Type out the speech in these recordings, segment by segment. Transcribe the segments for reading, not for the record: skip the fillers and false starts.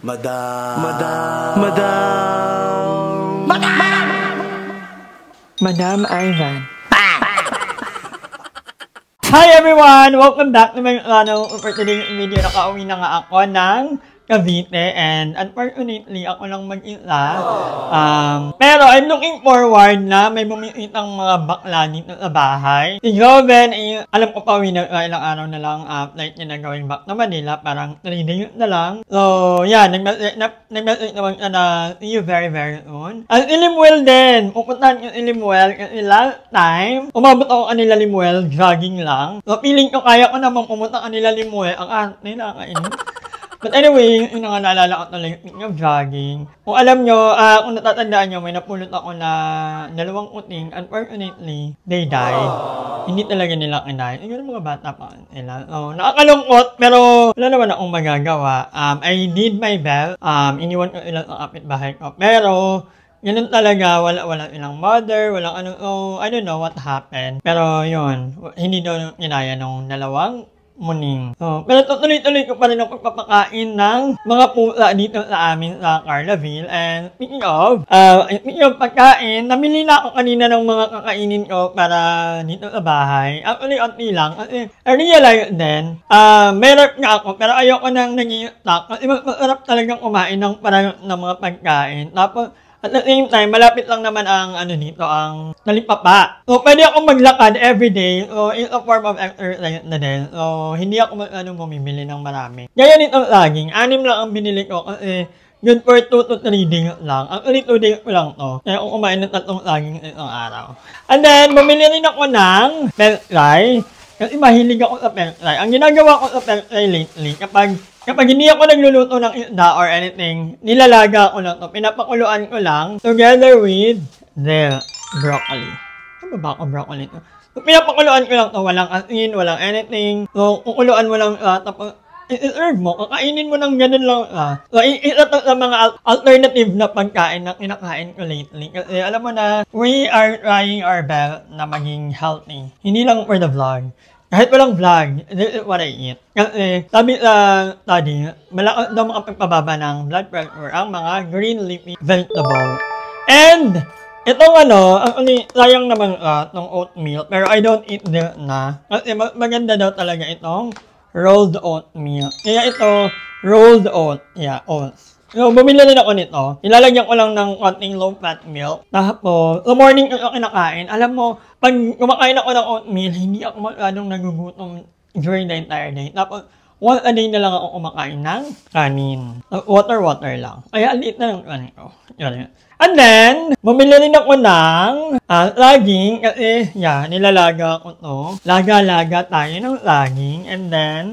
Madam. Madam Ivan. Hi everyone! Welcome back to my for today's video. Nakauwi na nga ako ng Cavite and unfortunately ako lang mag-isa. Pero I'm looking forward na may bumisitang mga bakla dito sa bahay. Si Joven, alam ko pa uwi na ilang araw na lang flight niya na going back na Manila. Parang 3 days na lang. So yeah, nag-message naman siya na see you very soon. At Limuel din. Pupuntahan yung Limuel kasi last time umabot ako kanila Limuel, jogging lang. So feeling ko kaya ko namang pumunta kanila Limuel. Ang arte na kainin. But anyway, yung nga naalala ko talaga yung jogging. Kung alam nyo, kung natatandaan nyo, may napulot ako na 2 kuting. Unfortunately, they died. Hindi talaga nila kinain. Yung mga bata pa nila. So, nakakalungkot, pero wala naman akong magagawa. I did my best. Iniwan ko ilang sa kapitbahay ko. Pero, ganun talaga, wala ilang mother, walang ano. So, I don't know what happened. Pero yun, hindi daw kinaya nung 2 muning. So, pero tuloy-tuloy ko pa rin ang pagpapakain ng mga pusa dito sa amin sa Carlaville. And speaking of pagkain, namili na ako kanina ng mga kakainin ko para dito sa bahay. Actually, onti lang. Kasi I realize din, may rep nga ako, pero ayoko nang nag-i-stock. Kasi masarap talagang kumain ng parang ng mga pagkain. Tapos, at the same time, malapit lang naman ang dito, ang talipapa. So, pwede akong maglakad everyday. So, it's a form of exercise na din. So, hindi ako bumibili ng marami. Gaya nito saging, 6 lang ang binili ko kasi good for 2 to 3 days lang. Actually, 2 days ko lang to. Kaya ako kumain ng 3 saging isang araw. And then, bumili rin ako ng French fry. Kasi mahilig ako sa French fry. Ang ginagawa ko sa French fry lately, kapag hindi ako nagluluto ng isda or anything, nilalaga ko lang ito. Pinapakuluan ko lang together with the broccoli. Ano ba ako broccoli ito? So, pinapakuluan ko lang ito. Walang asin, walang anything. So, kukuluan mo lang tapos i-serve mo. Kakainin mo ng ganun lang. So, isa to sa mga alternative na pagkain na kinakain ko lately. Kasi alam mo na, we are trying our best na maging healthy. Hindi lang for the vlog. Kahit walang vlog, this is what I eat. Kasi sabi sa study, malakas daw makapagpababa ng blood pressure ang mga green leafy vegetable. And itong sayang naman itong oatmeal, pero I don't eat this na. Kasi maganda daw talaga itong rolled oatmeal. Kaya ito, rolled oat. Yeah, oats. So, bumili rin ako nito. Ilalagyan ko lang ng konting low-fat milk. Tapos, sa morning ko kinakain. Alam mo, pag kumakain ako ng oatmeal, hindi ako masyadong nagugutom during the entire day. Tapos, once a day na lang ako kumakain ng kanin. Water lang. Kaya, alit na lang kanin ko. And then, bumili rin ako ng saging. Kasi, nilalaga ko to. Laga-laga tayo ng saging. And then,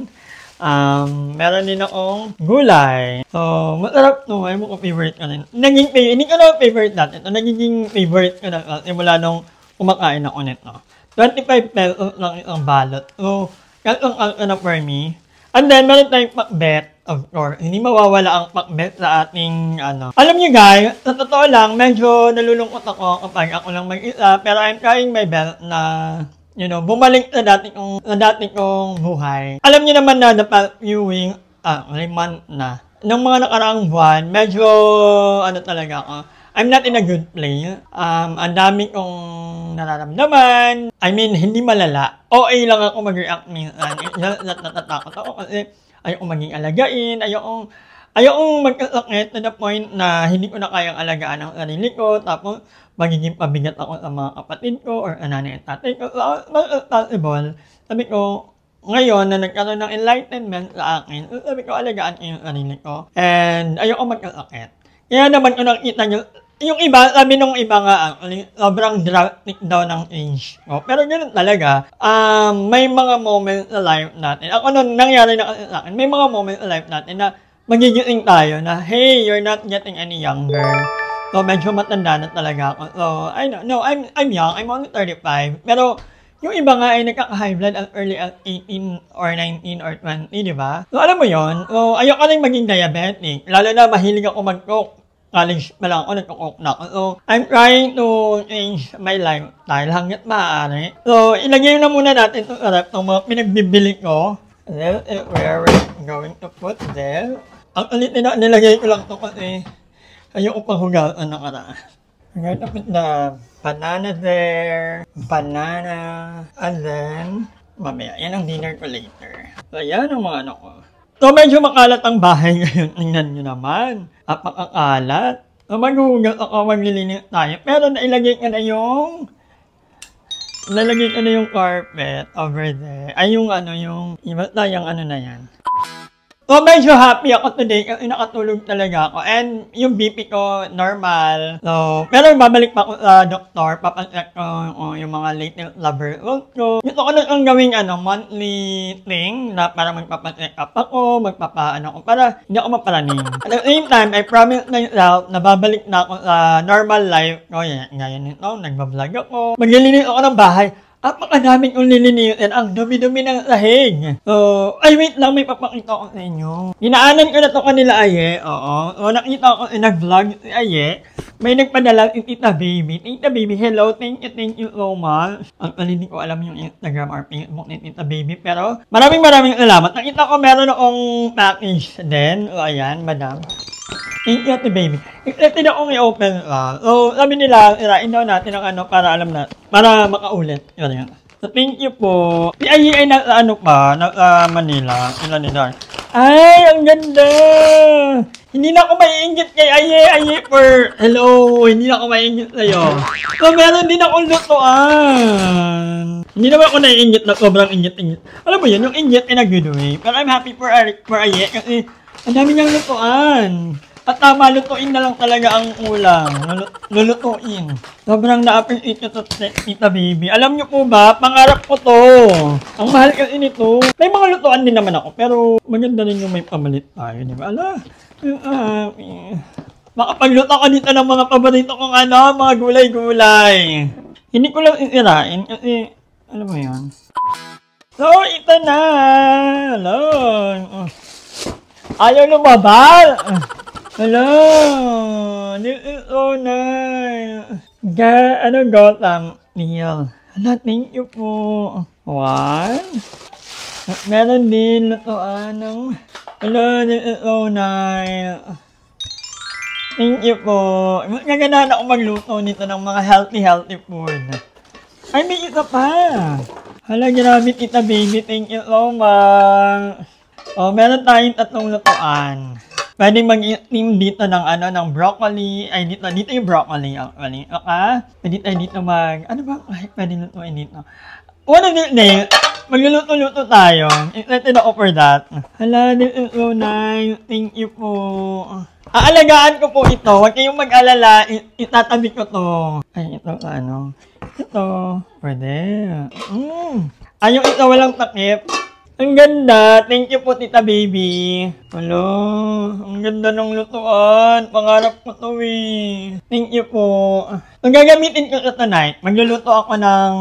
meron din akong gulay. So, masarap to. Ay mo ko favorite ka rin. Hindi ko na favorite natin. Ito, nagiging favorite ko na simula nung kumakain ako nito. 25 pesos lang isang balot. So, kasong na for me. And then, meron tayong pakbet. Of course, hindi mawawala ang pakbet sa ating Alam niyo guys, sa totoo lang, medyo nalulungkot ako kapag ako lang mag-isa. Pero I'm trying my best na bumalik sa dati kong buhay. Alam niyo naman na the past few weeks, month na. Nung mga nakaraang buwan, medyo, talaga ako. I'm not in a good place. Ang dami kong nararamdaman. I mean, hindi malala. OA lang ako mag-react minsan. Natatakot ako kasi ayokong maging alagain. Ayokong magkasakit to the point na hindi ko na kayang alagaan ang sarili ko. Tapos, magiging pabigat ako sa mga kapatid ko or nanay at tatay ko. So, possible. Sabi ko, ngayon na nagkaroon ng enlightenment sa akin, sabi ko, alagaan ko yung sarili ko. And ayoko magkasakit. Kaya naman ko nakita yung iba, sabi nung iba nga, sobrang drastic daw ng age ko. Pero ganun talaga, may mga moments sa life natin. Ako nun, nangyari na kasi sa akin, may mga moments sa life natin na magigising tayo na, hey, you're not getting any younger. So, medyo matanda na talaga ako. So, I don't know, I'm young, I'm only 35. Pero, yung iba nga ay nagkaka-high blood as early as 18 or 19 or 20, di ba? So, alam mo yon. So, ayoko rin maging diabetic. Lalo na mahilig ako mag-coke. College pa lang ako, nagko-coke na ako. So, I'm trying to change my lifestyle hanggat maaari. So, ilagay na muna natin itong mga pinagbibili ko. This is where we're going to put this. Ang ulit nilagay ko lang ito kasi ayoko pang hugasan ng karaan. Ngayon tapos na banana there, banana, and then mamaya, yan ang dinner ko later. So, yan ang mga ano ko. So, medyo makalat ang bahay ngayon. Tingnan nyo naman. Apakakalat. So, maghuhugas ako, maglilinis tayo. Pero nailagay ko na yung carpet over there. Ay, yung ano, yung iba tayong ano na yan. So, medyo happy ako today kasi nakatulog talaga ako. And yung BP ko, normal. So, pero babalik pa ako sa doktor. Papacheck ko yung mga latent lover ko. Gusto ko na ang gawing monthly thing na para magpapacheck up ako, magpapaano ako, para hindi ako maparaning. At the same time, I promise myself na babalik na ako sa normal life ko. Ngayon nito, nagbablog ako. Maglilinis ako ng bahay. Apakadaming kong lilinisin, ang dumi-dumi ng sahig. So, ay wait lang, may papakita ko sa inyo. Hinaanan ko na to kanila, Aye. Oo. So, nakita ko, nag-vlog si Aye. May nagpadala si Tita Baby. Tita Baby, hello, thank you so much. Actually, hindi ko alam yung Instagram or Facebook ni Tita Baby. Pero, maraming salamat. Nakita ko meron akong package din. O, ayan, madam. Thank you, Ate Baby. Excited akong i-open. So, sabi nila, irain daw natin ang para alam na, para makaulit. Yun. So, thank you po. Si Ayi ay nasa nasa Manila. Ilan nila. Ay, ang ganda! Hindi na ako maiinggit kay Ayi for hello. Hindi na ako maiinggit sa'yo. So, meron din akong lutuan. Hindi naman ako naiinggit na sobrang inggit. Alam mo yun, yung inggit ay nag-giveaway. Pero I'm happy for Ayi kasi ang dami niyang lutuan. At tama, lutuin na lang talaga ang ulam. Lulutuin. Sobrang na-appreciate ko to, Tita Baby. Alam niyo po ba, pangarap ko to. Ang mahal kasi nito. May mga lutuan din naman ako, pero maganda rin yung may pamalit tayo, di ba? Ala, makapagluto ko dito ng mga paborito kong mga gulay-gulay. Hindi ko lang isirain kasi, alam mo yun. So, ito na. Hello. Ayaw lumabal. Hello! This is so nice! Gotham Neil. Hello, thank you po. One. At meron din lutuan ng... Hello, this is so nice. Thank you po. Magaganahan ako magluto nito ng mga healthy food. Ay, may isa pa! Hala, grabe, Tita Baby. Thank you so much. Oh, meron tayong 3 lutuan. Pwede mag-team dito ng broccoli. Ay, dito yung broccoli actually. Okay? Pwede tayo dito pwede lutuin dito. One of these days, magluluto-luto tayo. Excited ako for that. Hala, this is so nice. Thank you po. Aalagaan ko po ito. Huwag kayong mag-alala. Itatabi ko to. Ay, ito Ito. Pwede. Yung ito walang takip. Ang ganda. Thank you po, Tita Baby. Hello. Ang ganda ng lutuan. Pangarap ko to eh. Thank you po. So, gagamitin ko ito tonight. Magluluto ako ng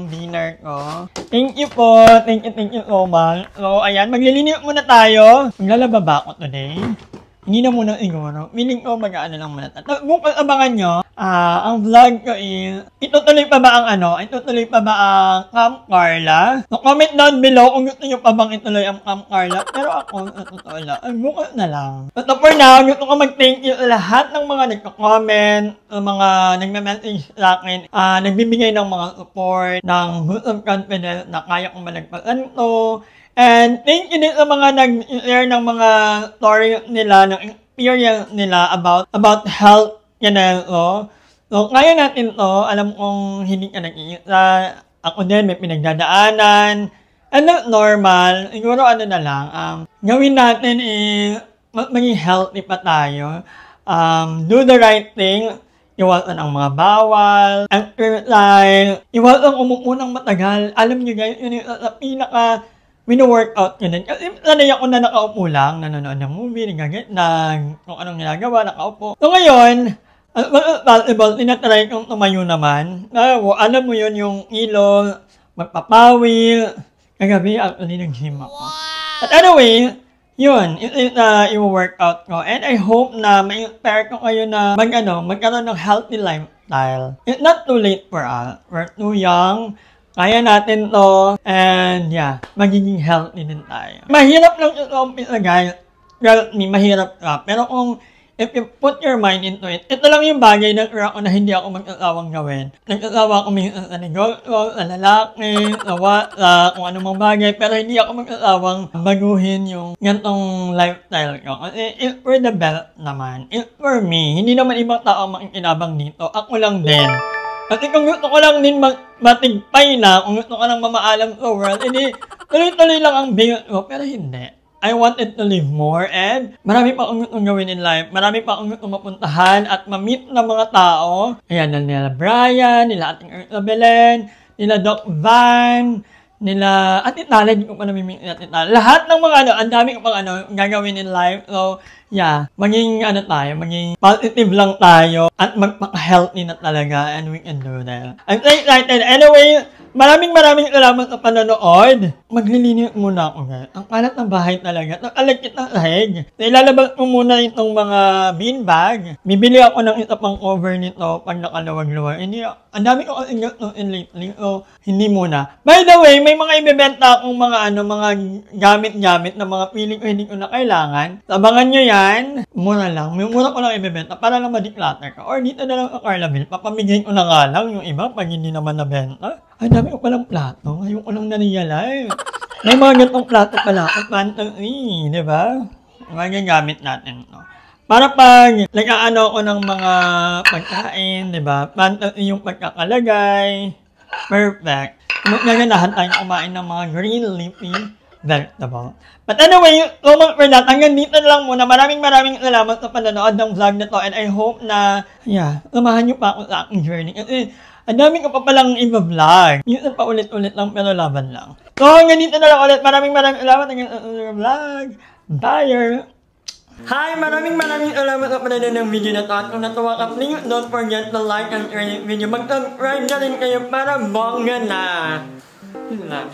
dinner ko. Thank you po. Thank you so much. So, ayan. Maglilinis muna tayo. Maglalaba ba ako today? Hindi na muna siguro. Feeling ko mag-ano lang muna. Bukas abangan nyo, ang vlog ko is, itutuloy pa ba ang Camp Carla? So, comment down below kung gusto nyo pa bang ituloy ang Camp Carla. Pero ako, totoo lang, bukas na lang. So, for now, gusto ko mag-thank you sa lahat ng mga nagko-comment, mga nagme-message sa akin, nagbibigay ng mga support, ng boost of confidence na kaya kong malagpasan to. And thank you din sa mga nag-share ng mga story nila, ng experience nila about health ganito. So, kaya natin to. Alam kong hindi ka nag-iisa. Ako din, may pinagdadaanan. And not normal. Siguro na lang. Gawin natin maging healthy pa tayo. Do the right thing. Iwasan ang mga bawal. Exercise. Iwasan umupo ng matagal. Alam nyo guys, yun yung pinaka mino-workout yun din. Kasi sanay ako na nakaupo lang, nanonood ng movie, kung anong ginagawa, nakaupo. So ngayon, possible, tinatry kong tumayo naman. Alam mo yun, yung ilong, magpapawil. Kagabi, actually, nag-gym ako. But anyway, yun, i-workout ko. And I hope na ma-inspire ko kayo na magkaroon ng healthy lifestyle. It's not too late for us. We're too young. Kaya natin to, and yeah, magiging healthy din tayo. Mahirap lang ito umpisa guys. trust me, mahirap ka. Pero kung if you put your mind into it, ito lang yung bagay na ako na hindi ako mag-asawang gawin. Nag-asawa ako minsan sa negosyo, sa lalaki, sa wala, kung anumang bagay, pero hindi ako mag-asawang baguhin yung gantong lifestyle ko. Kasi it's for the best naman. It's for me. Hindi naman ibang tao makikinabang dito. Ako lang din. Kasi kung gusto ko lang din matigpay na, kung gusto ko lang mamaalam sa world, edi tuloy-tuloy lang ang build ko, pero hindi. I wanted to live more and marami pa akong gustong gawin in life. Marami pa akong gustong mapuntahan at ma-meet ng mga tao. Ayan, nila Brian, nila Ating Erla Belen, nila Doc Van, nila Ate Tala, hindi ko pa namimit Ate Tala. Lahat ng mga ang dami ko pang gagawin in life. So, yeah, maging maging positive lang tayo at magpaka-healthy na talaga and we can do that. I'm so excited. Anyway, maraming salamat sa panonood. Maglilinis muna ako, guys. Ang kalat ng bahay talaga. Nakalagkit ng sahig. So, ilalabas ko muna itong mga beanbag. Bibili ako ng isa pang cover nito pag nakaluwag-luwag. Hindi, ang dami ko kasi in lately. So, hindi muna. By the way, may mga ibebenta akong mga mga gamit-gamit na mga feeling ko hindi ko na kailangan. Sabangan nyo yan. Mura lang. Mura ko lang ibebenta para lang ma-declutter ka. Or dito na lang sa Carlaville. Papamigay ko na nga lang yung iba pag hindi naman nabenta. Ay, dami ko palang plato. Ngayon ko lang na-realize. May mga gantong plato pala ako. Fantasy, di ba? Mga gamit natin, no? Para pag nag-aano ko ng mga pagkain, di ba? Fantasy yung pagkakalagay. Perfect. Naganahan tayo kumain ng mga green leafy vegetable. But anyway, so much for that. Hanggang dito na lang muna. Maraming salamat sa panonood ng vlog na to. And I hope na, samahan niyo pa ako sa aking journey. Kasi, ang dami ko pa palang i-vlog. Minsan pa ulit-ulit lang, pero laban lang. So, hanggang dito na lang ulit. Maraming salamat hanggang sa vlog. Bye! Hi! Maraming salamat sa panonood ng video na to. At kung natuwa ka, please don't forget to like and share this video. Mag-subscribe na rin kayo para bongga na. Yun lang.